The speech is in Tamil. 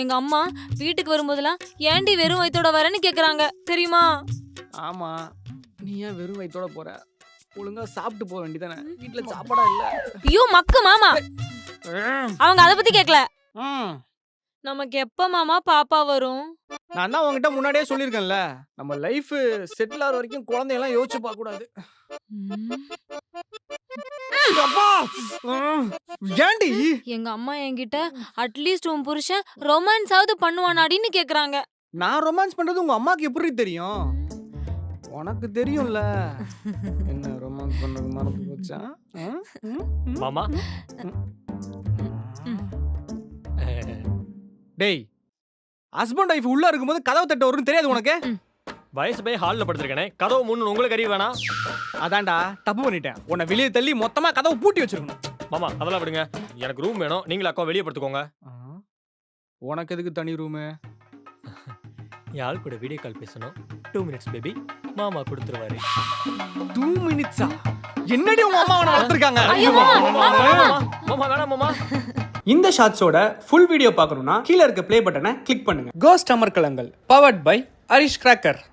எங்க அம்மா வீட்டுக்கு வரும்போதெல்லாம் ஏன்டி வெறும் வயித்தோட வரேன்னு கேக்குறாங்க தெரியுமா? ஆமா, நீ ஏன் வெறும் வயித்தோட போற? ஒழுங்கா சாப்பிட்டு போக வேண்டியதானே? வீட்ல சாப்பாடா இல்ல. ஐயோ மக்கு மாமா, அவங்க அத பத்தி கேக்கல. ம். நமக்கு எப்ப மாமா பாப்பா வரும்? நான் தான் உன்கிட்ட முன்னாடியே சொல்லியிருக்கேன்ல, நம்ம லைஃப் செட்டில் ஆகிற வரைக்கும் குழந்தையெல்லாம் யோசிச்சு பார்க்க கூடாது. அப்பா! ஏண்டி? எங்க அம்மா என்கிட்ட அட்லீஸ்ட் உன் புருஷன் ரொமான்ஸாவது பண்ணுவானாடின்னு கேக்குறாங்க. நான் ரொமான்ஸ் பண்றது உங்க அம்மாக்கு எப்படி தெரியும்? உனக்கு தெரியும்ல. என்ன ரொமான்ஸ் பண்ணது மறந்து போச்சா? மாமா டேய், ஹஸ்பண்ட் ஒய்ஃப் உள்ள இருக்கும்போது கதவு தட்ட வரும்னு தெரியாது உனக்கு? வயசு போய் ஹாலில் படுத்திருக்கேனே, கதவு முன்னு உங்களுக்கு அறிய வேணாம். அதான்டா தப்பு பண்ணிட்டேன். உன்னை வெளியே தள்ளி மொத்தமா கதவை பூட்டி வச்சிருக்கணும். மாமா அதெல்லாம் விடுங்க, எனக்கு ரூம் வேணும். நீங்களே அக்கா வெளியே படுத்துக்கோங்க. உனக்கு எதுக்கு தனி ரூமு? என் ஆள் கூட வீடியோ கால் பேசணும். 2 minutes பேபி, மாமா கொடுத்துருவாரு. 2 minutes-ஆ? என்னடி உங்க அம்மா அவனை வளர்த்துருக்காங்க? மாமா வேணாம் மாமா. இந்த ஷார்ட்ஸோட ஃபுல் வீடியோ பார்க்கணும்னா கீழே இருக்க ப்ளே பட்டனை கிளிக் பண்ணுங்க. கோஸ்ட் அமர்கலங்கள் பவர்ட் பை அரிஷ் கிராக்கர்.